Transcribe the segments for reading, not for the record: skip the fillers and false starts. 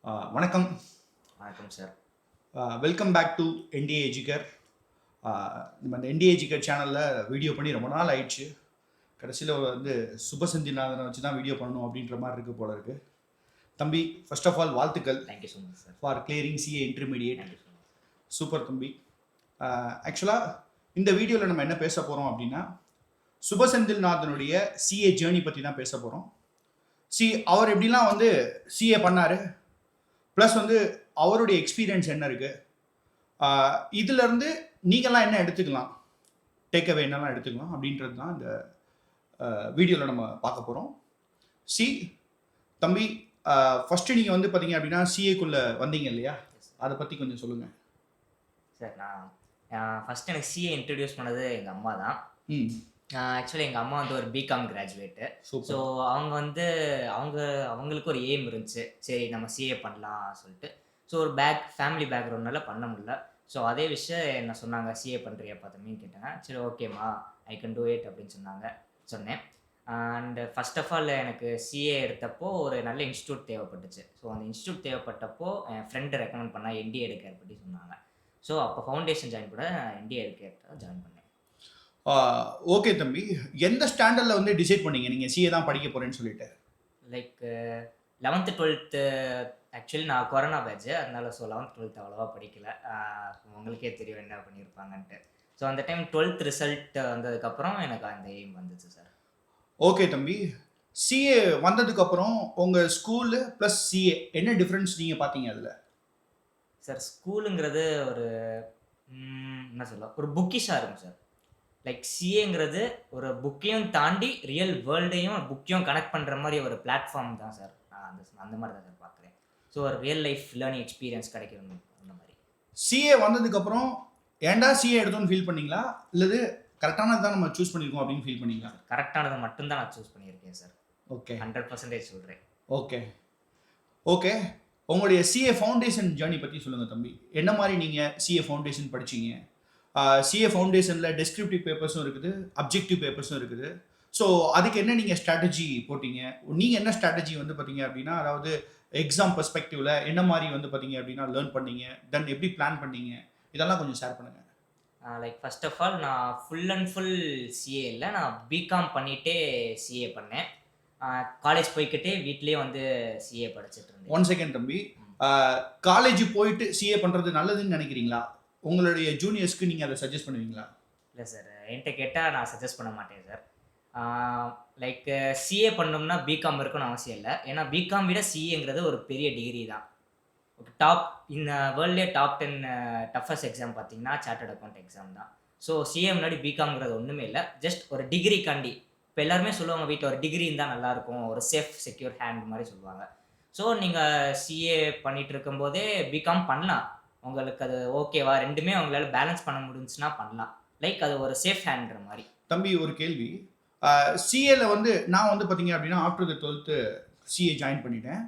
வணக்கம். வணக்கம் sir. Welcome back to NDA Educare. நம்ம இந்த என்டிஏ எஜுகேர் சேனலில் வீடியோ பண்ணி ரொம்ப நாள் ஆயிடுச்சு. கடைசியில் வந்து சுபசந்திநாதனை வச்சு தான் வீடியோ பண்ணணும் அப்படின்ற மாதிரி இருக்குது போல இருக்குது. தம்பி, ஃபர்ஸ்ட் ஆஃப் ஆல் வாழ்த்துக்கள். Thank you so much sir. For clearing CA intermediate. Thank you so much. Super தம்பி. ஆக்சுவலாக இந்த வீடியோவில் நம்ம என்ன பேச போகிறோம் அப்படின்னா, சுபசெந்தில்நாதனுடைய சிஏ ஜேர்னி பற்றி தான் பேச போகிறோம். அவர் எப்படிலாம் வந்து சிஏ பண்ணார், ப்ளஸ் வந்து அவருடைய எக்ஸ்பீரியன்ஸ் என்ன இருக்குது, இதிலேருந்து நீங்கள்லாம் என்ன எடுத்துக்கலாம், டேக் அவே என்னெல்லாம் எடுத்துக்கலாம் அப்படின்றது தான் இந்த வீடியோவில் நம்ம பார்க்க போகிறோம். தம்பி, ஃபஸ்ட்டு நீங்கள் வந்து பார்த்தீங்க அப்படின்னா சிஏக்குள்ளே வந்தீங்க இல்லையா, அதை பற்றி கொஞ்சம் சொல்லுங்கள் சார். நான் ஃபஸ்ட்டு எனக்கு சிஏ இன்ட்ரடியூஸ் பண்ணது எங்கள் அம்மா தான். ஆக்சுவலி எங்கள் அம்மா வந்து ஒரு பிகாம் கிராஜுவேட்டு. ஸோ அவங்க வந்து அவங்களுக்கு ஒரு எய்ம் இருந்துச்சு, சரி நம்ம சிஏ பண்ணலாம் சொல்லிட்டு. ஸோ ஒரு ஃபேமிலி பேக்ரவுண்ட்னால பண்ண முடியல. ஸோ அதே விஷயம் என்ன சொன்னாங்க, சிஏ பண்ணுறியா பார்த்தோமேன்னு கேட்டாங்க. சரி ஓகேம்மா, ஐ கேன் டூ இட் அப்படின்னு சொன்னேன். அண்ட் ஃபர்ஸ்ட் ஆஃப் ஆல் எனக்கு சிஏ எடுத்தப்போ ஒரு நல்ல இன்ஸ்டியூட் தேவைப்பட்டுச்சு. ஸோ அந்த இன்ஸ்டியூட் தேவைப்பட்டப்போ என் ஃப்ரெண்டு ரெக்கமெண்ட் பண்ணால் என்டிஏ எடுக்கேர் பற்றி சொன்னாங்க. ஸோ அப்போ ஃபவுண்டேஷன் ஜாயின் பண்ண என்டிஏ எடுக்கேர் ஜாயின் பண்ணேன். ஓகே தம்பி, எந்த ஸ்டாண்டர்டில் வந்து டிசைட் பண்ணீங்க நீங்கள் சிஏ தான் படிக்க போகிறேன்னு சொல்லிட்டு? லைக் 11th 12th ஆக்சுவலி நான் கொரோனா பேட்ச், அதனால ஸோ 11th 12th அவ்வளோவா படிக்கல. உங்களுக்கே தெரியும் என்ன பண்ணியிருப்பாங்கன்ட்டு. ஸோ அந்த டைம் 12th ரிசல்ட் வந்ததுக்கப்புறம் எனக்கு அந்த எய்ம் வந்துச்சு சார். ஓகே தம்பி, சிஏ வந்ததுக்கப்புறம் உங்கள் ஸ்கூலு ப்ளஸ் சிஏ என்ன டிஃப்ரென்ஸ் நீங்கள் பார்த்தீங்க அதில்? சார் ஸ்கூலுங்கிறது ஒரு என்ன சொல்ல, ஒரு புக்கிஷாக இருக்கும் சார். லைக் சிஏங்கிறது ஒரு புக்கையும் தாண்டி ரியல் வேர்ல்டையும் புக்கையும் கனெக்ட் பண்ணுற மாதிரி ஒரு பிளாட்ஃபார்ம் தான் சார். நான் அந்த மாதிரி தான் சார் பார்க்குறேன். ஸோ ஒரு ரியல் லைஃப் லேர்னிங் எக்ஸ்பீரியன்ஸ் கிடைக்கணும் அந்த மாதிரி. சிஏ வந்ததுக்கப்புறம் ஏன்டா சிஏ எடுத்தோன்னு ஃபீல் பண்ணீங்களா, இல்லது கரெக்டானது தான் நம்ம சூஸ் பண்ணியிருக்கோம் அப்படின்னு ஃபீல் பண்ணீங்களா? கரெக்டானதை மட்டும்தான் நான் சூஸ் பண்ணியிருக்கேன் சார். ஓகே, 100% சொல்கிறேன். ஓகே ஓகே உங்களுடைய சிஏ ஃபவுண்டேஷன் ஜேர்னி பற்றி சொல்லுங்கள் தம்பி. என்ன மாதிரி நீங்கள் சிஏ ஃபவுண்டேஷன் படிச்சீங்க? சிஏ ஃபவுண்டேஷனில் டெஸ்கிரிப்டிவ் பேப்பர்ஸும் இருக்குது, அப்ஜெக்டிவ் பேப்பர்ஸும் இருக்குது. ஸோ அதுக்கு என்ன நீங்கள் ஸ்ட்ராட்டஜி போட்டிங்க? நீங்கள் என்ன ஸ்ட்ராட்டஜி வந்து பார்த்தீங்க அப்படின்னா, அதாவது எக்ஸாம் பெர்ஸ்பெக்டிவில் என்ன மாதிரி வந்து பார்த்தீங்க அப்படின்னா லேர்ன் பண்ணீங்க, தென் எப்படி பிளான் பண்ணீங்க, இதெல்லாம் கொஞ்சம் ஷேர் பண்ணுங்கள். லைக் ஃபர்ஸ்ட் ஆஃப் ஆல் நான் ஃபுல் அண்ட் ஃபுல் சிஏ இல்லை, நான் பிகாம் பண்ணிகிட்டே சிஏ பண்ணேன். காலேஜ் போய்கிட்டே வீட்லேயே வந்து சிஏ படிச்சுட்டு இருந்தேன். 1 செகண்ட் தம்பி, காலேஜ் போயிட்டு சிஏ பண்ணுறது நல்லதுன்னு நினைக்கிறீங்களா? உங்களுடைய ஜூனியர்ஸ்க்கு நீங்கள் அதை சஜஸ்ட் பண்ணுவீங்களா? இல்லை சார், என்கிட்ட கேட்டால் நான் சஜஸ்ட் பண்ண மாட்டேன் சார். லைக் சிஏ பண்ணோம்னா பிகாம் இருக்கணும்னு அவசியம் இல்லை. ஏன்னா பிகாம் விட சிஏங்கிறது ஒரு பெரிய டிகிரி தான். டாப் இந்த வேர்ல்ட்லேயே டாப் 10 டஃபஸ்ட் எக்ஸாம் பார்த்தீங்கன்னா சார்ட்டர்ட் அக்கௌண்ட் எக்ஸாம் தான். ஸோ சிஏ முன்னாடி பிகாம்ங்கிறது ஒன்றுமே இல்லை, ஜஸ்ட் ஒரு டிகிரிக்காண்டி. இப்போ எல்லாருமே சொல்லுவாங்க வீட்டில் ஒரு டிகிரி இருந்தால் நல்லாயிருக்கும், ஒரு சேஃப் செக்யூர் ஹேண்ட் மாதிரி சொல்லுவாங்க. ஸோ நீங்கள் சிஏ பண்ணிகிட்டு இருக்கும்போதே பிகாம் பண்ணலாம். உங்களுக்கு அது ஓகேவா, ரெண்டுமே உங்களால் பேலன்ஸ் பண்ண முடிஞ்சுன்னா பண்ணலாம். லைக் அது ஒரு சேஃப் ஹேண்ட்ற மாதிரி. தம்பி, ஒரு கேள்வி. சிஏல வந்து நான் வந்து பார்த்தீங்க அப்படின்னா after the 12th CA join பண்ணிட்டேன்.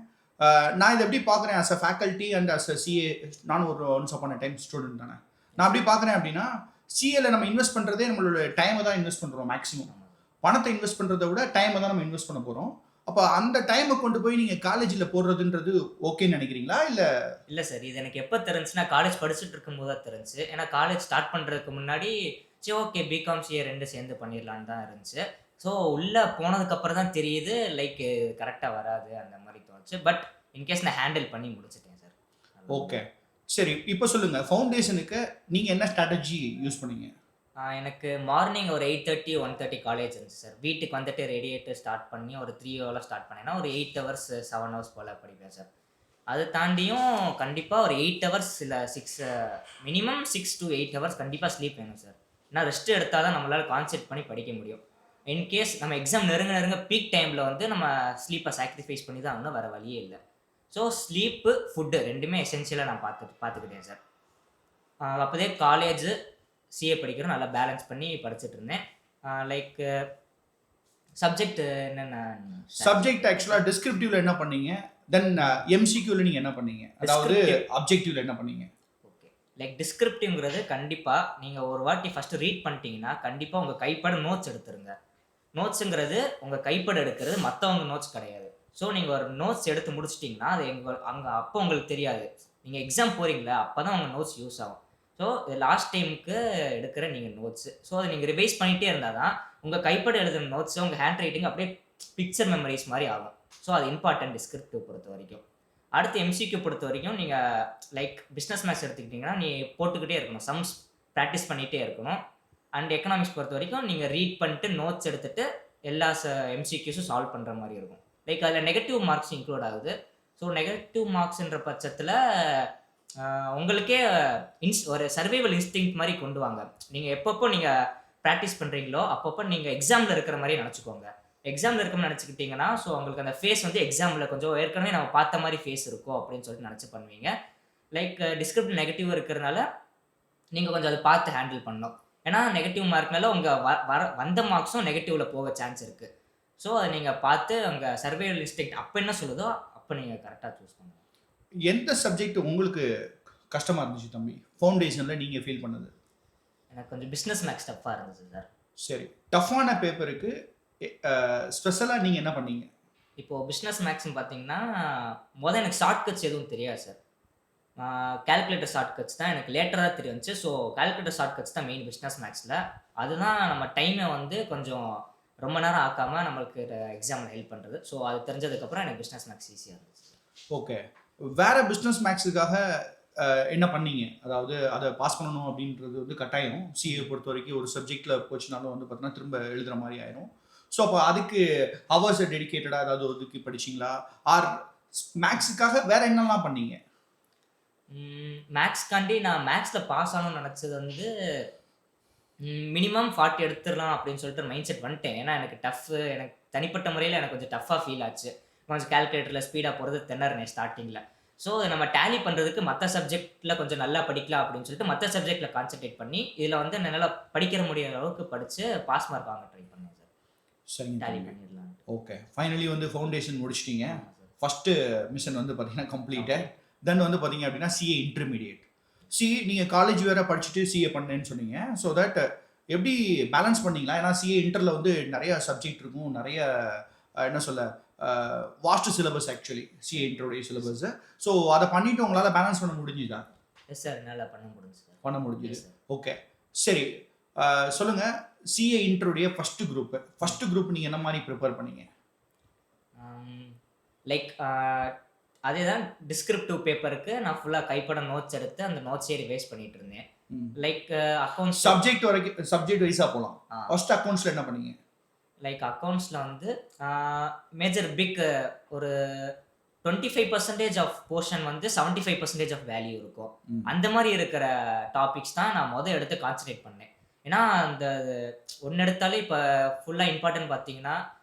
நான் இதை எப்படி பார்க்குறேன் as a faculty and as a CA, நானும் ஒரு once upon a time student தானே. நான் எப்படி பார்க்குறேன் அப்படின்னா, சிஏல நம்ம இன்வெஸ்ட் பண்ணுறதே நம்மளோட டைமை தான் இன்வெஸ்ட் பண்ணுறோம். மேக்ஸிமம் பணத்தை இன்வெஸ்ட் பண்ணுறதை விட டைமை தான் நம்ம இன்வெஸ்ட் பண்ண போகிறோம். அப்போ அந்த டைமை கொண்டு போய் நீங்கள் காலேஜில் போடுறதுன்றது ஓகேன்னு நினைக்கிறீங்களா? இல்லை சார், இது எனக்கு எப்போ தெரிஞ்சுன்னா காலேஜ் படிச்சுட்டு இருக்கும்போது தான் தெரிஞ்சு. ஏன்னா காலேஜ் ஸ்டார்ட் பண்ணுறதுக்கு முன்னாடி சரி ஓகே பிகாம் சிஏ 2 சேர்ந்து பண்ணிடலான்னு தான் இருந்துச்சு. ஸோ உள்ளே போனதுக்கப்புறம் தான் தெரியுது லைக் கரெக்டாக வராது அந்த மாதிரி தோணுச்சு. பட் இன்கேஸ் நான் ஹேண்டில் பண்ணி முடிச்சிட்டேன் சார். ஓகே, சரி. இப்போ சொல்லுங்கள், ஃபவுண்டேஷனுக்கு நீங்கள் என்ன ஸ்ட்ராட்டஜி யூஸ் பண்ணீங்க? எனக்கு மார்னிங் ஒரு 8:30 1:30 காலேஜ் இருந்துச்சு சார். வீட்டுக்கு வந்துட்டு ரெடியேட்டு ஸ்டார்ட் பண்ணி ஒரு 3 ஹவரில் ஸ்டார்ட் பண்ணேன்னா ஒரு 8 ஹவர்ஸ் 7 ஹவர்ஸ் போல் படிப்பேன் சார். அது தாண்டியும் கண்டிப்பாக ஒரு 8 ஹவர்ஸ் இல்லை 6 மினிமம் 6 to 8 ஹவர்ஸ் கண்டிப்பாக ஸ்லீப் வேணும் சார். ஏன்னா ரெஸ்ட் எடுத்தால் தான் நம்மளால் கான்சென்ட்ரேட் பண்ணி படிக்க முடியும். இன்கேஸ் நம்ம எக்ஸாம் நெருங்க பீக் டைமில் வந்து நம்ம ஸ்லீப்பை சாக்ரிஃபைஸ் பண்ணி தான் ஆகணும், வேறு வழியே இல்லை. ஸோ ஸ்லீப்பு ஃபுட்டு ரெண்டுமே எசென்ஷியலாக நான் பார்த்துக்கிட்டேன் சார். அப்போதே காலேஜு சிஏ படிக்கிறோம், நல்லா பேலன்ஸ் பண்ணி படிச்சுட்டு இருந்தேன். லைக் சப்ஜெக்ட் என்னென்ன சப்ஜெக்ட் ஆக்சுவலாக டிஸ்கிரிப்டிவ்ல என்ன பண்ணீங்க, தென் எம்சிக்யூவில் நீங்கள் என்ன பண்ணீங்க, அதாவது அப்ஜெக்டிவ்ல என்ன பண்ணீங்க? ஓகே, லைக் டிஸ்கிரிப்டிவ்ங்கிறது கண்டிப்பாக நீங்கள் ஒரு வாட்டி ஃபஸ்ட்டு ரீட் பண்ணிட்டீங்கன்னா கண்டிப்பாக உங்கள் கைப்பட நோட்ஸ் எடுத்துருங்க. நோட்ஸுங்கிறது உங்கள் கைப்பட எடுக்கிறது, மற்றவங்க நோட்ஸ் கிடையாது. ஸோ நீங்கள் ஒரு நோட்ஸ் எடுத்து முடிச்சிட்டிங்கன்னா அது அங்கே அப்போ உங்களுக்கு தெரியாது. நீங்கள் எக்ஸாம் போகிறீங்களா அப்போ தான் உங்கள் நோட்ஸ் யூஸ் ஆகும். ஸோ லாஸ்ட் டைமுக்கு எடுக்கிற நீங்கள் நோட்ஸு. ஸோ அதை நீங்கள் ரிவைஸ் பண்ணிகிட்டே இருந்தால் தான் உங்கள் கைப்பட எழுதுன நோட்ஸு உங்கள் ஹேண்ட் ரைட்டிங் அப்படியே பிக்சர் மெமரிஸ் மாதிரி ஆகும். ஸோ அது இம்பார்ட்டன்ட் டிஸ்கிரிப்டிவ் பொறுத்த வரைக்கும். அடுத்து எம்சிக்யூ பொறுத்த வரைக்கும் நீங்கள் லைக் பிஸ்னஸ் மேத்ஸ் எடுத்துக்கிட்டிங்கன்னா நீ போட்டுக்கிட்டே இருக்கணும். சம்ஸ் ப்ராக்டிஸ் பண்ணிகிட்டே இருக்கணும். அண்ட் எக்கனாமிக்ஸ் பொறுத்த வரைக்கும் நீங்கள் ரீட் பண்ணிட்டு நோட்ஸ் எடுத்துகிட்டு எல்லா எம்சிக்யூஸும் சால்வ் பண்ணுற மாதிரி இருக்கும். லைக் அதில் நெகட்டிவ் மார்க்ஸ் இன்க்ளூட் ஆகுது. ஸோ நெகட்டிவ் மார்க்ஸ்ன்ற பட்சத்தில் உங்களுக்கே ஒரு சர்வைவல் இன்ஸ்டிங்க்ட் மாதிரி கொண்டு வாங்க. நீங்கள் எப்பப்போ நீங்கள் ப்ராக்டிஸ் பண்ணுறீங்களோ அப்பப்போ நீங்கள் எக்ஸாமில் இருக்கிற மாதிரி நினச்சிக்கோங்க. எக்ஸாமில் இருக்கணும்னு நினச்சிக்கிட்டிங்கன்னா ஸோ உங்களுக்கு அந்த ஃபேஸ் வந்து எக்ஸாமில் கொஞ்சம் ஏற்கனவே நம்ம பார்த்த மாதிரி ஃபேஸ் இருக்கும் அப்படின்னு சொல்லிட்டு நினச்சி பண்ணுவீங்க. லைக் டிஸ்கிரிப்டிவ் நெகட்டிவ் இருக்கிறதுனால நீங்கள் கொஞ்சம் அதை பார்த்து ஹேண்டில் பண்ணணும். ஏன்னா நெகட்டிவ் மார்க்னால உங்கள் வந்த மார்க்ஸும் நெகட்டிவில் போக சான்ஸ் இருக்குது. ஸோ அதை நீங்கள் பார்த்து அங்கே சர்வைவல் இன்ஸ்டிங்க்ட் அப்போ என்ன சொல்லுதோ அப்போ நீங்கள் கரெக்டாக சூஸ் பண்ணுங்க. எந்த சப்ஜெக்ட் உங்களுக்கு கஷ்டமாக இருந்துச்சு தம்பி ஃபவுண்டேஷனில் நீங்கள் ஃபீல் பண்ணது? எனக்கு கொஞ்சம் பிஸ்னஸ் மேக்ஸ் டஃப்பாக இருந்துச்சு சார். சரி, டஃப்பான பேப்பருக்கு ஸ்பெஷலாக நீங்கள் என்ன பண்ணீங்க? இப்போது பிஸ்னஸ் மேக்ஸ்ன்னு பார்த்தீங்கன்னா எனக்கு ஷார்ட் கட்ஸ் எதுவும் தெரியாது சார். கால்குலேட்டர் ஷார்ட் கட்ஸ் தான் எனக்கு லேட்டராக தெரிஞ்சிச்சு. ஸோ கால்குலேட்டர் ஷார்ட் கட்ஸ் தான் மெயின் பிஸ்னஸ் மேக்ஸில். அதுதான் நம்ம டைமை வந்து கொஞ்சம் ரொம்ப நேரம் ஆக்காமல் நம்மளுக்கு எக்ஸாமில் ஹெல்ப் பண்ணுறது. ஸோ அது தெரிஞ்சதுக்கப்புறம் எனக்கு பிஸ்னஸ் மேக்ஸ் ஈஸியாக இருந்துச்சு. ஓகே, வேறு பிஸ்னஸ் மேக்ஸுக்காக என்ன பண்ணீங்க? அதாவது அதை பாஸ் பண்ணணும் அப்படின்றது வந்து கட்டாயம். சிஏ பொறுத்த வரைக்கும் ஒரு சப்ஜெக்டில் போச்சுனாலும் வந்து பார்த்தீங்கன்னா திரும்ப எழுதுகிற மாதிரி ஆயிரும். ஸோ அப்போ அதுக்கு ஹவர்ஸை டெடிக்கேட்டடாக ஏதாவது ஒதுக்கி படிச்சிங்களா? ஆர் மேக்ஸுக்காக வேறு என்னெல்லாம் பண்ணீங்க? மேக்ஸ்க்காண்டி நான் மேக்ஸில் பாஸ் ஆகணும்னு நினச்சது வந்து மினிமம் 40 எடுத்துடலாம் அப்படின்னு சொல்லிட்டு மைண்ட் செட் வந்துட்டேன். ஏன்னா எனக்கு எனக்கு தனிப்பட்ட முறையில் எனக்கு கொஞ்சம் டஃப்பாக ஃபீல் ஆச்சு. கொஞ்சம் கால்குலேட்டரில் ஸ்பீடாக போகிறது திணறினேன் ஸ்டார்டிங்கில். ஸோ நம்ம டேலி பண்ணுறதுக்கு மற்ற சப்ஜெக்டில் கொஞ்சம் நல்லா படிக்கலாம் அப்படின்னு சொல்லிட்டு மற்ற சப்ஜெக்டில் கான்சென்ட்ரேட் பண்ணி இதில் வந்து நல்லா படிக்கிற முடியாத அளவுக்கு படித்து பாஸ் மார்க் வாங்க ட்ரை பண்ணேன் சார். சரிங்க, டேலி பண்ணிடலாம். ஓகே, ஃபைனலி வந்து ஃபவுண்டேஷன் முடிச்சிட்டிங்க. ஃபஸ்ட்டு மிஷன் வந்து பார்த்தீங்கன்னா கம்ப்ளீட்டட். தென் வந்து பார்த்தீங்க அப்படின்னா சிஏ இன்டர்மீடியேட். நீங்கள் காலேஜ் வேறு படிச்சுட்டு சிஏ பண்ணேன்னு சொன்னீங்க. ஸோ தட் எப்படி பேலன்ஸ் பண்ணீங்களா? ஏன்னா சிஏ இன்டரில் வந்து நிறைய சப்ஜெக்ட் இருக்கும், நிறைய என்ன சொல்ல வாஸ்ட் சிலபஸ் ஆக்சுவலி சிஏ இன்டருடைய சிலபஸ். ஸோ அதை பண்ணிவிட்டு உங்களால் பேலன்ஸ் பண்ண முடிஞ்சுதா? எஸ் சார், நல்லா பண்ண முடிஞ்சு சார். பண்ண முடிஞ்சுது. ஓகே, சரி, சொல்லுங்கள், சிஏ இன்டருடைய ஃபஸ்ட்டு குரூப் நீங்கள் என்ன மாதிரி ப்ரிப்பேர் பண்ணீங்க? லைக் அதே தான் டிஸ்கிரிப்டிவ் பேப்பருக்கு நான் ஃபுல்லாக கைப்பட நோட்ஸ் எடுத்து அந்த நோட்ஸே ரிவைஸ் பண்ணிட்டு இருந்தேன். லைக் அக்கௌண்ட்ஸ் சப்ஜெக்ட் வைஸாக போகலாம். ஃபர்ஸ்ட் அக்கௌண்ட்ஸில் என்ன பண்ணீங்க? லைக் அக்கௌண்ட்ஸில் வந்து மேஜர் பிக் ஒரு 25% ஆஃப் போர்ஷன் வந்து 75% ஆஃப் வேல்யூ இருக்கும். அந்த மாதிரி இருக்கிற டாபிக்ஸ் தான் நான் எடுத்து கான்சன்ட்ரேட் பண்ணேன். ஏன்னா அந்த ஒன்று எடுத்தாலே இப்போ ஃபுல்லாக இம்பார்ட்டன்ட் பார்த்தீங்கன்னா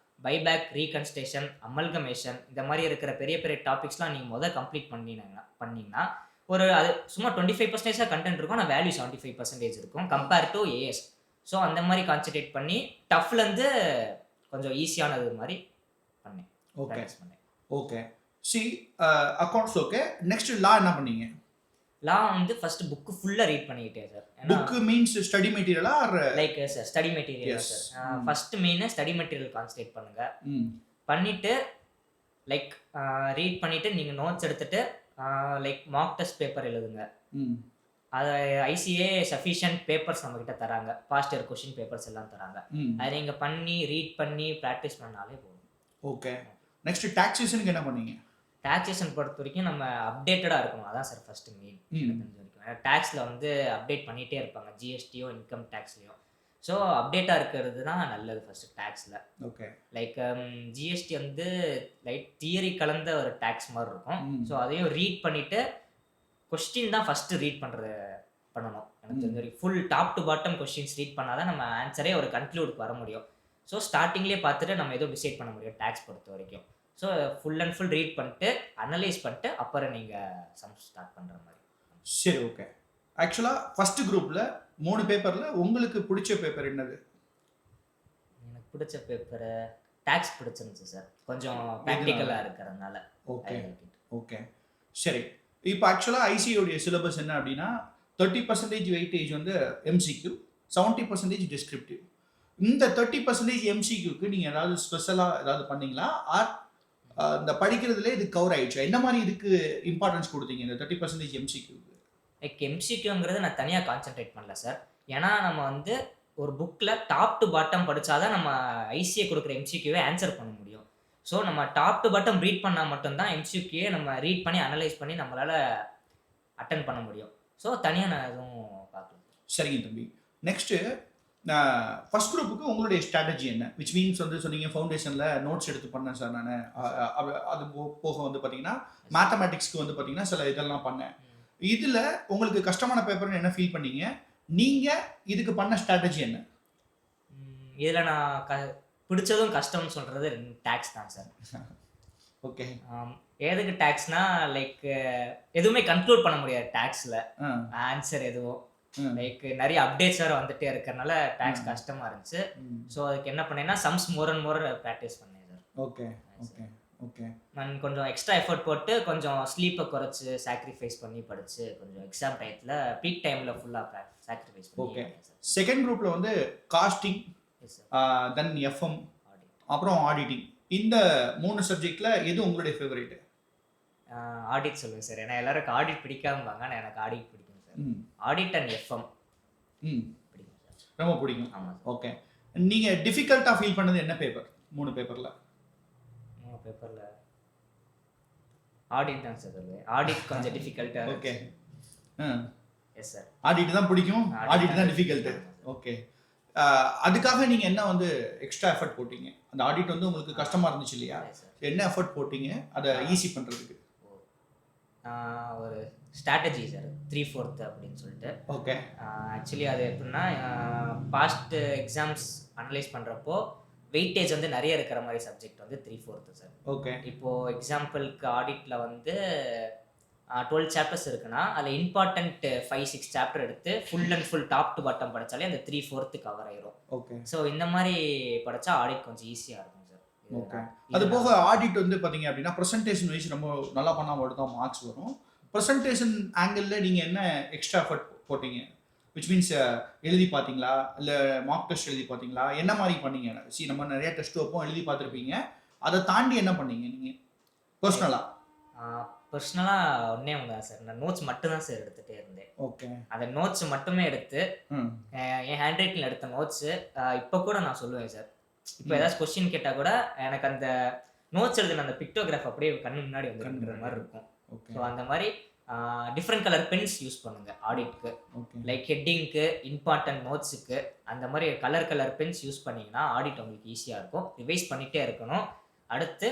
பைபேக், ரீகன்ஸ்ட்ரக்ஷன், அமல்கமேஷன் இந்த மாதிரி இருக்கிற பெரிய பெரிய டாபிக்ஸ்லாம் நீங்கள் கம்ப்ளீட் பண்ணிங்கன்னா ஒரு அது சும்மா 25% கண்டென்ட் இருக்கும், ஆனால் வேல்யூ 75% இருக்கும் கம்பேர் டு ஏஎஸ். ஸோ அந்த மாதிரி கான்சன்ட்ரேட் பண்ணி டஃப்லேருந்து கொஞ்சம் ஈஸியானது மாதிரி பண்ணேன். Okay okay, accounts okay. Next law என்ன பண்ணீங்க? லா வந்து ஃபர்ஸ்ட் புக்கு ஃபுல்லாக ரீட் பண்ணிக்கிட்டேன் சார். புக் மீன்ஸ் ஸ்டடி மெட்டீரியலா? Like sir study material sir. First main study material concentrate பண்ணுங்க. பண்ணிட்டு லைக் ரீட் பண்ணிட்டு நீங்கள் நோட்ஸ் எடுத்துட்டு லைக் மார்க் டெஸ்ட் பேப்பர் எழுதுங்க. அது ஐசிஏ சஃபிஷியன்ட் பேப்பர்ஸ் நம்மக்கிட்ட தராங்க, பாஸ்ட் இயர் கொஷின் பேப்பர்ஸ் எல்லாம் தராங்க. அதை நீங்கள் பண்ணி ரீட் பண்ணி ப்ராக்டிஸ் பண்ணாலே போதும். ஓகே, நெக்ஸ்ட் டாக்ஸேஷனுக்கு என்ன பண்ணீங்க? டாக்ஸேஷன் பொறுத்த வரைக்கும் நம்ம அப்டேட்டடாக இருக்கணும், அதான் சார் ஃபர்ஸ்ட் மெயின். தெரிஞ்ச வரைக்கும் டேக்ஸில் வந்து அப்டேட் பண்ணிகிட்டே இருப்பாங்க, ஜிஎஸ்டியோ இன்கம் டேக்ஸ்லையும். ஸோ அப்டேட்டாக இருக்கிறது தான் நல்லது ஃபர்ஸ்ட் டேக்ஸில். ஓகே, லைக் ஜிஎஸ்டி வந்து லைக் தியரி கலந்த ஒரு டேக்ஸ் மாதிரி இருக்கும். ஸோ அதையும் ரீட் பண்ணிவிட்டு கொஸ்டின் தான் ஃபஸ்ட்டு ரீட் பண்ணணும். எனக்கு தெரிஞ்ச வரைக்கும் full top to bottom questions read பண்ணால் தான் நம்ம ஆன்சரே ஒரு கன்க்ளூடுக்கு வர முடியும். ஸோ ஸ்டார்டிங்லேயே பார்த்துட்டு நம்ம எதுவும் டிசைட் பண்ண முடியும் டேக்ஸ் பொறுத்த வரைக்கும். So full and full read பண்ணிட்டு அனலைஸ் பண்ணிட்டு அப்புறம் நீங்கள் சம்ஸ் ஸ்டார்ட் பண்ணுற மாதிரி. சரி, ஓகே. ஆக்சுவலாக ஃபஸ்ட்டு குரூப்பில் 3 பேப்பரில் உங்களுக்கு பிடிச்ச பேப்பர் என்னது? எனக்கு பிடிச்ச பேப்பரு டேக்ஸ் பிடிச்சிருந்துச்சு சார், கொஞ்சம் ப்ராக்டிக்கலாக இருக்கிறதுனால. ஓகே ஓகே, சரி. இப்போ ஆக்சுவலாக ஐசியோடைய சிலபஸ் என்ன அப்படின்னா 30% வெயிட்டேஜ் வந்து எம்சிக்யூ, 70% டிஸ்கிரிப்டிவ். இந்த 30% எம்சிக்யூக்கு நீங்கள் ஏதாவது ஸ்பெஷலாக ஏதாவது பண்ணீங்களா? ஆர் இந்த படிக்கிறதுல இது கவர் ஆயிடுச்சு. என்ன மாதிரி இதுக்கு இம்பார்ட்டன்ஸ் கொடுத்தீங்க இந்த 30% எம்சிக்யூக்கு? லைக் எம்சிக்யூங்கிறது நான் தனியாக கான்சென்ட்ரேட் பண்ணல சார். ஏன்னா நம்ம வந்து ஒரு புக்கில் டாப் டு பாட்டம் படித்தாதான் நம்ம ஐசிஏ கொடுக்குற எம்சிக்யூவை ஆன்சர் பண்ண முடியும். ஸோ நம்ம டாப் டு பாட்டம் ரீட் பண்ணால் மட்டும்தான் எம்சிக்யூவை நம்ம ரீட் பண்ணி அனலைஸ் பண்ணி நம்மளால் அட்டன் பண்ண முடியும். ஸோ தனியாக நான் எதுவும் பார்க்கல. சரிங்க தம்பி. நெக்ஸ்ட்டு ஃபர்ஸ்ட் குரூப்புக்கு உங்களுடைய ஸ்ட்ராட்டஜி என்ன? விச் மீன்ஸ் வந்து சொன்னீங்க ஃபவுண்டேஷனில் நோட்ஸ் எடுத்து பண்ணேன் சார் நான். அது போக வந்து பார்த்தீங்கன்னா மேத்தமேட்டிக்ஸ்க்கு வந்து பார்த்தீங்கன்னா சில இதெல்லாம் பண்ணேன். இதில் உங்களுக்கு கஷ்டமான பேப்பர்னு என்ன ஃபீல் பண்ணீங்க? நீங்கள் இதுக்கு பண்ண ஸ்ட்ராட்டஜி என்ன? இதில் நான் பிடிச்சதும் கஷ்டம்னு சொல்கிறது டேக்ஸ் தான் சார். ஓகே. எதுக்கு டேக்ஸ்னா லைக் எதுவுமே கன்க்ளூட் பண்ண முடியாது டேக்ஸில் ஆன்சர் எதுவும். லைக் நிறைய அப்டேட்ஸ் வேறு வந்துட்டே இருக்கிறனால டேக்ஸ் கஷ்டமாக இருந்துச்சு. ஸோ அதுக்கு என்ன பண்ணேன்னா sums more and more practice பண்ணேன் சார். Okay okay okay. நான் கொஞ்சம் எக்ஸ்ட்ரா எஃபர்ட் போட்டு கொஞ்சம் ஸ்லீப்பை குறைச்சி சாக்ரிஃபைஸ் பண்ணி படித்து கொஞ்சம் எக்ஸாம் டயத்தில் பீக் டைமில் ஃபுல்லாக சாக்ரிஃபைஸ் பண்ணி. ஓகே. செகண்ட் குரூப்பில் வந்து காஸ்டிங், தென் எஃப்எம், அப்புறம் ஆடிட்டிங். இந்த 3 சப்ஜெக்டில் எது உங்களுடைய ஃபேவரேட்டு? ஆடிட் சொல்லுவேன் சார். ஏன்னா எல்லாருக்கும் ஆடிட் பிடிக்காமவாங்க, ஆனால் எனக்கு ஆடிட் பிடிக்கும் சார். ஆடிட் அண்ட் எஃப்எம் பிடிக்கும் சார். ரொம்ப பிடிக்கும். ஆமாம். ஓகே. நீங்கள் டிஃபிகல்ட்டாக ஃபீல் பண்ணது என்ன பேப்பர்? 3 பேப்பரில்? 3 பேப்பரில் ஆடிட் தான் சார் சொல்லுவேன். ஆடிட் கொஞ்சம் டிஃபிகல்ட்டாக. ஓகே. Yes sir. ஆடிட் தான் பிடிக்கும், ஆடிட் தான் டிஃபிகல்ட்டு. ஓகே. அதுக்காக நீங்கள் என்ன வந்து எக்ஸ்ட்ரா எஃபர்ட் போட்டீங்க? அந்த ஆடிட் வந்து உங்களுக்கு கஷ்டமாக இருந்துச்சு இல்லையா? என்ன எஃபர்ட் போட்டீங்க அதை ஈஸி பண்ணுறதுக்கு? ஒரு ஸ்ட்ராட்டஜி சார் 3/4 அப்படின்னு சொல்லிட்டு. ஓகே. ஆக்சுவலி அது எப்படின்னா பாஸ்ட் எக்ஸாம்ஸ் அனலைஸ் பண்ணுறப்போ வெயிட்டேஜ் வந்து நிறைய இருக்கிற மாதிரி சப்ஜெக்ட் வந்து 3/4 சார். ஓகே. இப்போது எக்ஸாம்பிளுக்கு ஆடிட்டில் வந்து 12 சாப்டர்ஸ் இருக்குன்னா அதில் இம்பார்ட்டன்ட் 5-6 சாப்டர் எடுத்து full and full top to bottom படித்தாலே அந்த 3/4 கவர் ஆயிரும். ஓகே. ஸோ இந்த மாதிரி படித்தா ஆடிட் கொஞ்சம் ஈஸியாக இருக்கும் சார். ஓகே. அது போக ஆடிட் வந்து பார்த்தீங்க அப்படின்னா ப்ரெசன்டேஷன் வைஸ் ரொம்ப நல்லா பண்ணால் மட்டும் தான் மார்க்ஸ் வரும். ப்ரெசன்டேஷன் ஆங்கிளில் நீங்கள் என்ன எக்ஸ்ட்ரா எஃபர்ட் போட்டீங்க? விச் மீன்ஸ் எழுதி பார்த்தீங்களா, இல்லை மார்க் டெஸ்ட் எழுதி பார்த்தீங்களா, என்ன மாதிரி பண்ணீங்க? நம்ம நிறைய டெஸ்ட் வைப்போம், எழுதி பார்த்துருப்பீங்க. அதை தாண்டி என்ன பண்ணீங்க நீங்கள் பர்சனலாக? பர்சனலாக ஒன்றே ஒன்று தான் சார். நான் நோட்ஸ் மட்டும் தான் சார் எடுத்துகிட்டே இருந்தேன். ஓகே. அந்த நோட்ஸ் மட்டுமே எடுத்து என் ஹேண்ட் ரைட்டிங்கில் எடுத்த நோட்ஸு இப்போ கூட நான் சொல்லுவேன் சார். இப்போ ஏதாச்சும் கொஸ்டின் கேட்டால் கூட எனக்கு அந்த நோட்ஸ் எழுதுன அந்த பிக்டோகிராஃப் அப்படியே கண்ணு முன்னாடி வந்துருக்கிற மாதிரி இருக்கும். ஸோ அந்த மாதிரி டிஃப்ரெண்ட் கலர் பென்ஸ் யூஸ் பண்ணுங்க ஆடிட்க்கு. லைக் ஹெட்டிங்க்கு, இம்பார்ட்டன்ட் நோட்ஸுக்கு அந்த மாதிரி கலர் பென்ஸ் யூஸ் பண்ணிங்கன்னா ஆடிட் உங்களுக்கு ஈஸியாக இருக்கும். ரிவைஸ் பண்ணிகிட்டே இருக்கணும். அடுத்து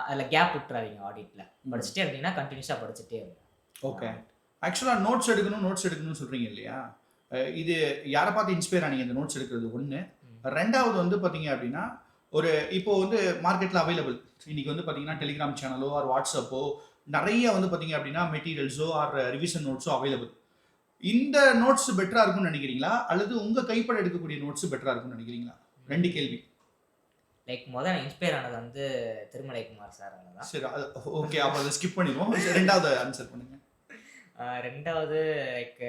அதில் கேப் விட்டுறாதீங்க. ஆடிட்டில் படிச்சுட்டே இருந்தீங்கன்னா கண்டினியூஸாக படிச்சுட்டே இருங்க. ஓகே. ஆக்சுவலாக நோட்ஸ் எடுக்கணும்னு சொல்கிறீங்க இல்லையா? இது யாரை பார்த்து இன்ஸ்பயர் ஆனீங்க இந்த நோட்ஸ் எடுக்கிறது? ஒன்று. ரெண்டாவது வந்து பார்த்தீங்க அப்படின்னா ஒரு இப்போ வந்து மார்க்கெட்டில் அவைலபிள் இன்றைக்கி வந்து பார்த்தீங்கன்னா டெலிகிராம் சேனலோ ஆர் வாட்ஸ்அப்போ நிறைய வந்து பார்த்தீங்க அப்படின்னா மெட்டீரியல்ஸோ ஆர் ரிவிஷன் நோட்ஸோ அவைலபிள். இந்த நோட்ஸ் பெட்டராக இருக்கும்னு நினைக்கிறீங்களா, அல்லது உங்கள் கைப்பட எடுக்கக்கூடிய நோட்ஸ் பெட்டராக இருக்கும்னு நினைக்கிறீங்களா? 2 கேள்வி. லைக் முதல்ல இன்ஸ்பயர் ஆனது வந்து திருமலைக்குமார் சார் தான். சரி, ஓகே. அப்போ அதை ஸ்கிப் பண்ணிடுவோம். ரெண்டாவது ஆன்சர் பண்ணுங்க. ரெண்டாவது லைக்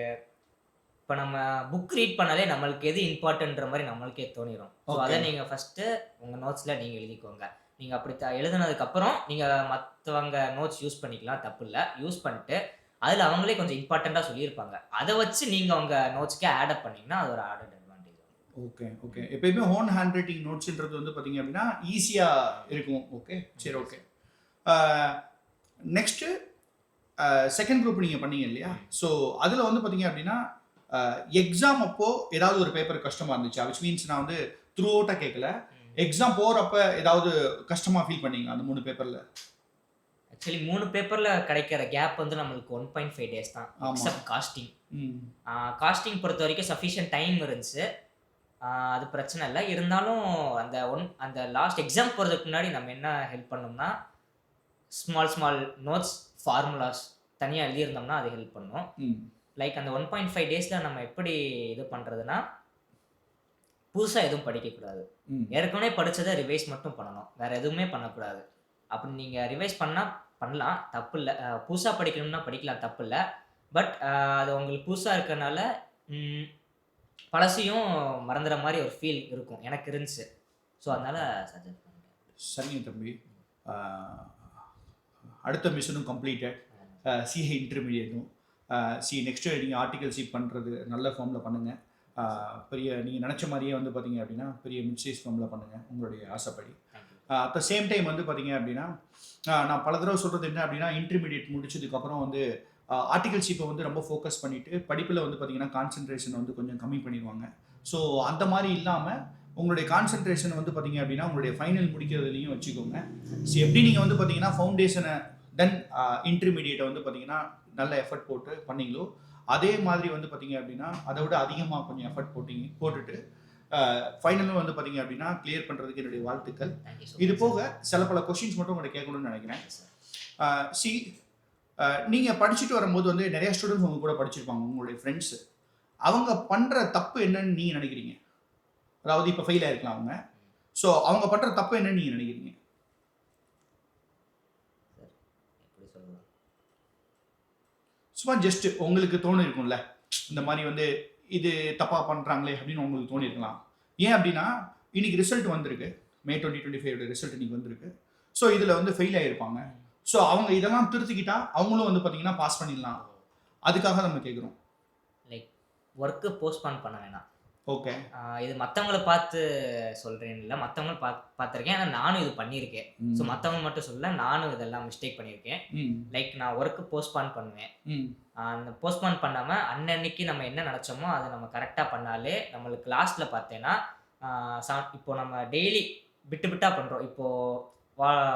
இப்போ நம்ம புக் ரீட் பண்ணாலே நம்மளுக்கு எது இம்பார்ட்டன்ற மாதிரி நம்மளுக்கே தோணிடும். ஸோ அதை நீங்கள் ஃபஸ்ட்டு உங்கள் நோட்ஸில் நீங்கள் எழுதிக்கோங்க. நீங்கள் அப்படி எழுதுனதுக்கப்புறம் நீங்கள் மற்றவங்க நோட்ஸ் யூஸ் பண்ணிக்கலாம், தப்பு இல்லை. யூஸ் பண்ணிட்டு அதில் அவங்களே கொஞ்சம் இம்பார்ட்டண்ட்டாக சொல்லியிருப்பாங்க, அதை வச்சு நீங்கள் உங்கள் நோட்ஸ்க்கே ஆட் அப் பண்ணிங்கன்னா அது ஒரு ஆடட் அட்வான்டேஜ். Okay okay. எப்பயுமே ஓன் ஹேண்ட் ரைட்டிங் நோட்ஸ்ன்றது வந்து பார்த்தீங்க அப்படின்னா ஈஸியாக இருக்கும். ஓகே, சரி, ஓகே. நெக்ஸ்ட்டு செகண்ட் குரூப் நீங்கள் பண்ணீங்க இல்லையா? ஸோ அதில் வந்து பார்த்தீங்க அப்படின்னா எக்ஸாம் அப்போ ஏதாவது ஒரு பேப்பர் கஷ்டமாக இருந்துச்சு? விச் மீன்ஸ் நான் வந்து த்ரூ அவுட்டாக கேட்கல, எக்ஸாம் போகிறப்ப ஏதாவது கஷ்டமாக ஃபீல் பண்ணீங்க அந்த 3 பேப்பரில்? ஆக்சுவலி 3 பேப்பரில் கிடைக்கிற கேப் வந்து நம்மளுக்கு 1.5 days தான், எக்ஸப்ட் காஸ்டிங். காஸ்டிங் பொறுத்த வரைக்கும் சஃபிஷியன்ட் டைம் இருந்துச்சு, அது பிரச்சனை இல்லை. இருந்தாலும் அந்த லாஸ்ட் எக்ஸாம் போகிறதுக்கு முன்னாடி நம்ம என்ன ஹெல்ப் பண்ணோம்னா ஸ்மால் நோட்ஸ், ஃபார்முலாஸ் தனியாக எழுதியிருந்தோம்னா அது ஹெல்ப் பண்ணும். லைக் அந்த 1.5 days நம்ம எப்படி இது பண்ணுறதுனா புதுசாக எதுவும் படிக்கக்கூடாது. ஏற்கனவே படித்ததை ரிவைஸ் மட்டும் பண்ணணும், வேறு எதுவுமே பண்ணக்கூடாது. அப்படி நீங்கள் ரிவைஸ் பண்ணலாம், தப்பு இல்லை. புதுசாக படிக்கணும்னா படிக்கலாம், தப்பு இல்லை. பட் அது உங்களுக்கு புதுசாக இருக்கிறனால பழசையும் மறந்துற மாதிரி ஒரு ஃபீல் இருக்கும், எனக்கு இருந்துச்சு. ஸோ அதனால் சஜஸ்ட் பண்ணுறேன். சரிங்க தம்பி. அடுத்த மிஷனும் கம்ப்ளீட்டட், சிஏ இன்டர்மீடியட்டும். நெக்ஸ்ட்டு நீங்கள் ஆர்டிகல் சீட் பண்ணுறது நல்ல ஃபார்மில் பண்ணுங்கள். பெரிய நீங்கள் நினச்ச மாதிரியே வந்து பார்த்தீங்க அப்படின்னா பெரிய மிட் சைஸ் ஃபார்மில் பண்ணுங்கள் உங்களுடைய ஆசைப்படி. அட் த சேம் டைம் வந்து பார்த்தீங்க அப்படின்னா நான் பல தடவை சொல்கிறது என்ன அப்படின்னா, இன்டர்மீடியட் முடிச்சதுக்கப்புறம் வந்து ஆர்டிகல் ஷிப்பை வந்து ரொம்ப ஃபோக்கஸ் பண்ணிவிட்டு படிப்பில் வந்து பார்த்தீங்கன்னா கான்சன்ட்ரேஷன் வந்து கொஞ்சம் கம்மி பண்ணிடுவாங்க. ஸோ அந்த மாதிரி இல்லாமல் உங்களுடைய கான்சன்ட்ரேஷன் வந்து பார்த்தீங்க அப்படின்னா உங்களுடைய ஃபைனல் முடிக்கிறதுலையும் வச்சுக்கோங்க. ஸோ எப்படி நீங்கள் வந்து பார்த்தீங்கன்னா ஃபவுண்டேஷனை தென் இன்டர்மீடியேட்டை வந்து பார்த்தீங்கன்னா நல்ல எஃபர்ட் போட்டு பண்ணீங்களோ, அதே மாதிரி வந்து பார்த்தீங்க அப்படின்னா அதை விட அதிகமாக கொஞ்சம் எஃபர்ட் போட்டுட்டு ஃபைனலும் வந்து பார்த்தீங்க அப்படின்னா கிளியர் பண்ணுறதுக்கு என்னுடைய வாழ்த்துக்கள். இது போக சில பல கொஷின்ஸ் மட்டும் உங்கள்கிட்ட கேட்கணும்னு நினைக்கிறேன். நீங்கள் படிச்சுட்டு வரும்போது வந்து நிறைய ஸ்டூடெண்ட்ஸ் உங்க கூட படிச்சிருப்பாங்க, உங்களுடைய ஃப்ரெண்ட்ஸு. அவங்க பண்ணுற தப்பு என்னன்னு நீங்கள் நினைக்கிறீங்க? அதாவது இப்போ ஃபெயில் ஆயிருக்கலாம் அவங்க. ஸோ அவங்க பண்ணுற தப்பு என்னன்னு நீங்கள் நினைக்கிறீங்க? சும்மா ஜஸ்ட் உங்களுக்கு தோணு இருக்கும்ல, இந்த மாதிரி வந்து இது தப்பாக பண்ணுறாங்களே அப்படின்னு உங்களுக்கு தோணிருக்கலாம். ஏன் அப்படின்னா இன்னைக்கு ரிசல்ட் வந்திருக்கு, May 2025 ரிசல்ட் இன்னைக்கு வந்திருக்கு. ஸோ இதில் வந்து ஃபெயில் ஆகிருப்பாங்க. ஸோ அவங்க இதெல்லாம் திருத்திக்கிட்டா அவங்களும் வந்து பார்த்தீங்கன்னா பாஸ் பண்ணிடலாம். அதுக்காக நம்ம கேட்குறோம். லைக் ஒர்க்கு போஸ்ட்பான் பண்ண வேணாம். ஓகே. இது மற்றவங்கள பார்த்து சொல்கிறேன் இல்லை, மற்றவங்களும் பார்த்துருக்கேன். ஆனால் நானும் இது பண்ணியிருக்கேன். ஸோ மற்றவங்க மட்டும் சொல்ல, நானும் இதெல்லாம் மிஸ்டேக் பண்ணியிருக்கேன். லைக் நான் ஒர்க்கு போஸ்ட்பான் பண்ணுவேன். அந்த போஸ்ட்பான் பண்ணாமல் அன்னன்னைக்கு நம்ம என்ன நினச்சோமோ அதை நம்ம கரெக்டாக பண்ணாலே நம்மளுக்கு லாஸ்ட்டில் பார்த்தேன்னா இப்போ நம்ம டெய்லி விட்டு பண்ணுறோம். இப்போது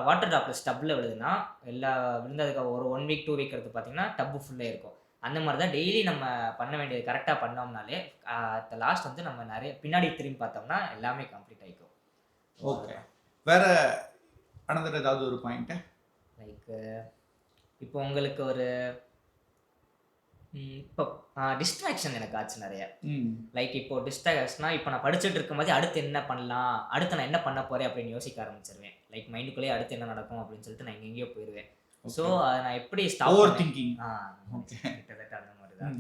வாட்டர் ட்ராப்லெட்ஸ் டப்பில் விழுதுன்னா எல்லா விழுந்ததுக்கு ஒரு 1 வீக் 2 வீக் எடுத்து பார்த்தீங்கன்னா டப்பு ஃபுல்லாக இருக்கும். அந்த மாதிரி தான் டெய்லி நம்ம பண்ண வேண்டியது கரெக்டாக பண்ணோம்னாலே அட் லாஸ்ட் வந்து நம்ம நிறைய பின்னாடி திரும்பி பார்த்தோம்னா எல்லாமே கம்ப்ளீட் ஆகிக்கும். ஓகே. வேற அனதர் ஏதாவது ஒரு பாயிண்ட்? லைக் இப்போ உங்களுக்கு ஒரு இப்போ டிஸ்ட்ராக்ஷன் எனக்கு ஆச்சு நிறைய. லைக் இப்போ டிஸ்ட்ராக்ஷனா இப்போ நான் படிச்சுட்டு இருக்கும்போது அடுத்து என்ன பண்ணலாம், அடுத்து நான் என்ன பண்ண போறேன் அப்படின்னு யோசிக்க ஆரம்பிச்சிருவேன். லைக் மைண்டுக்குள்ளேயே அடுத்து என்ன நடக்கும் அப்படின்னு சொல்லிட்டு நான் எங்கேயோ போயிடுவேன். ஸோ அதை நான் எப்படி ஓவர் திங்கிங் கிட்டத்தட்ட அந்த மாதிரி தான்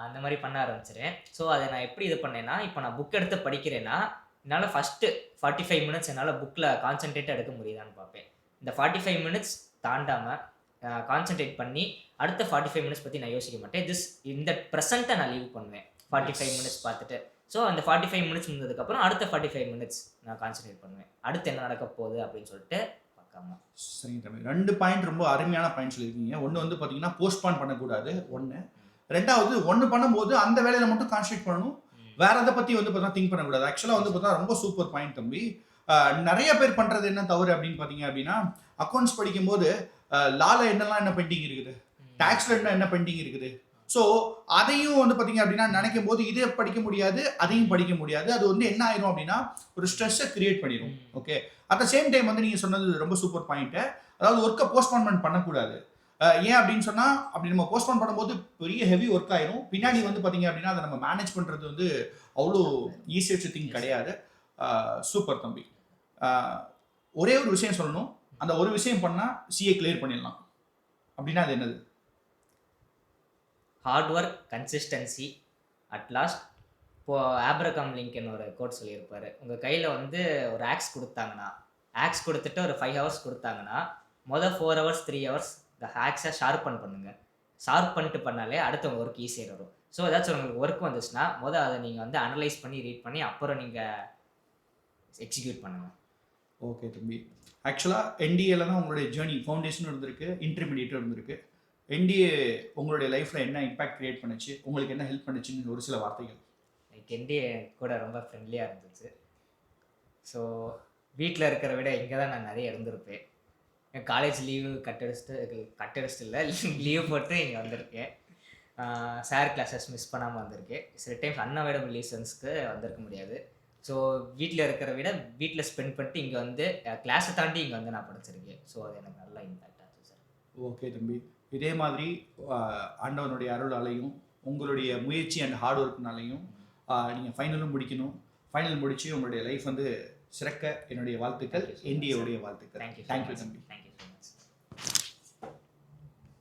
அந்த மாதிரி பண்ண ஆரம்பிச்சிருவேன். ஸோ அதை நான் எப்படி இது பண்ணேன்னா, இப்போ நான் புக் எடுத்து படிக்கிறேன்னா என்னால் ஃபஸ்ட்டு 45 மினிட்ஸ் என்னால் புக்கில் கான்சென்ட்ரேட்டாக எடுக்க முடியுதான்னு பார்ப்பேன். இந்த 45 மினிட்ஸ் தாண்டாமல் கான்சென்ட்ரேட் பண்ணி அடுத்த 45 மினிட்ஸ் பற்றி நான் யோசிக்க மாட்டேன். இந்த ப்ரெசண்ட்டை நான் லீவ் பண்ணுவேன் 45 மினிட்ஸ் பார்த்துட்டு. ஸோ அந்த 45 மினிட்ஸ் முடிஞ்சதுக்கப்புறம் அடுத்த 45 மினிட்ஸ் நான் கான்சென்ட்ரேட் பண்ணுவேன், அடுத்து என்ன நடக்க போகுது அப்படின்னு சொல்லிட்டு பார்க்காம. சரிங்க தம்பி, 2 பாயிண்ட் ரொம்ப அருமையான பாயிண்ட் சொல்லியிருக்கீங்க. ஒன்று வந்து பார்த்தீங்கன்னா போஸ்ட்பான் பண்ணக்கூடாது, ஒன்று. ரெண்டாவது ஒன்று பண்ணும்போது அந்த வேலையில் மட்டும் கான்சென்ட்ரேட் பண்ணணும், வேற எதை பற்றி வந்து பார்த்தா திங்க் பண்ணக்கூடாது. ஆக்சுவலாக வந்து பார்த்தா ரொம்ப சூப்பர் பாயிண்ட் தம்பி. நிறைய பேர் பண்ணுறது என்ன தவறு அப்படின்னு பார்த்தீங்க அப்படின்னா, அக்கௌண்ட்ஸ் படிக்கும்போது லால என்ன பெண்டிங் இருக்குது, டாக்ஸ்ல என்ன பெண்டிங் இருக்குது. ஸோ அதையும் வந்து பார்த்தீங்க அப்படின்னா நினைக்கும் போது இதை படிக்க முடியாது, அதையும் படிக்க முடியாது. அது வந்து என்ன ஆயிரும் அப்படின்னா ஒரு ஸ்ட்ரெஸ்ஸை கிரியேட் பண்ணிடும். Okay. At the same time வந்து நீங்கள் சொன்னது ரொம்ப சூப்பர் பாயிண்ட்டு. அதாவது ஒர்க்கை போஸ்ட்பான்மெண்ட் பண்ணக்கூடாது. ஏன் அப்படின்னு சொன்னால், அப்படி நம்ம போஸ்ட்பான் பண்ணும்போது பெரிய ஹெவி ஒர்க் ஆயிரும். பின்னாடி வந்து பார்த்தீங்க அப்படின்னா அதை நம்ம மேனேஜ் பண்ணுறது வந்து அவ்வளோ ஈஸியஸ்ட் திங் கிடையாது. சூப்பர் தம்பி. ஒரே ஒரு விஷயம் சொல்லணும், அந்த ஒரு விஷயம் பண்ணால் சிஏ கிளியர் பண்ணிடலாம் அப்படின்னா அது என்னது? Hard work, consistency, at last. இப்போது ஆப்ரகாம் லிங்கன் ஒரு கோட் சொல்லியிருப்பார், உங்கள் கையில் வந்து ஒரு ஆக்ஸ் கொடுத்தாங்கன்னா, ஆக்ஸ் கொடுத்துட்டு ஒரு 5 ஹவர்ஸ் கொடுத்தாங்கன்னா 4 ஹவர்ஸ் 3 ஹவர்ஸ் இந்த ஆக்ஸை ஷார்பன் பண்ணுங்கள். ஷார்ப் பண்ணிட்டு பண்ணாலே அடுத்த உங்கள் ஒர்க் ஈஸியாக வரும். ஸோ ஏதாச்சும் உங்களுக்கு ஒர்க் வந்துச்சுன்னா அதை நீங்கள் வந்து அனலைஸ் பண்ணி ரீட் பண்ணி அப்புறம் நீங்கள் எக்ஸிக்யூட் பண்ணுங்கள். ஓகே தம்பி. ஆக்சுவலாக என்டிஏல தான் உங்களுடைய ஜேர்னி ஃபவுண்டேஷனும் இருந்திருக்கு, இன்டர்மீடியேட்டும் இருந்திருக்கு. என்டிஏ உங்களுடைய லைஃப்பில் என்ன இம்பாக்ட் கிரியேட் பண்ணுச்சு, உங்களுக்கு என்ன ஹெல்ப் பண்ணுச்சுன்னு ஒரு சில வார்த்தைகள். லைக் என்டிஏ கூட ரொம்ப ஃப்ரெண்ட்லியாக இருந்துச்சு. ஸோ வீட்டில் இருக்கிற விட இங்கே தான் நான் நிறைய இருந்திருப்பேன். என் காலேஜ் லீவு கட்டடிச்சுட்டு இல்லை, லீவ் போட்டு இங்கே வந்திருக்கேன். சார் கிளாஸஸ் மிஸ் பண்ணாமல் வந்திருக்கேன். சில டைம்ஸ் அன்அவைலபிள் ரீசன்ஸ்க்கு வந்திருக்க முடியாது. ஸோ வீட்டில் இருக்கிற விட வீட்டில் ஸ்பெண்ட் பண்ணிட்டு இங்கே வந்து கிளாஸை தாண்டி இங்கே வந்து நான் படிச்சிருக்கேன். ஸோ அது எனக்கு நல்லா இம்பாக்ட் ஆச்சு சார். ஓகே தம்பி. இதே மாதிரி ஆண்டவனுடைய அருளாலையும் உங்களுடைய முயற்சி அண்ட் ஹார்ட் ஒர்க்னாலையும் நீங்கள் ஃபைனலும் முடிக்கணும். ஃபைனல் முடித்து உங்களுடைய லைஃப் வந்து சிறக்க என்னுடைய வாழ்த்துக்கள், என்டிஏவுடைய வாழ்த்துக்கள். தேங்க்யூ தம்பி.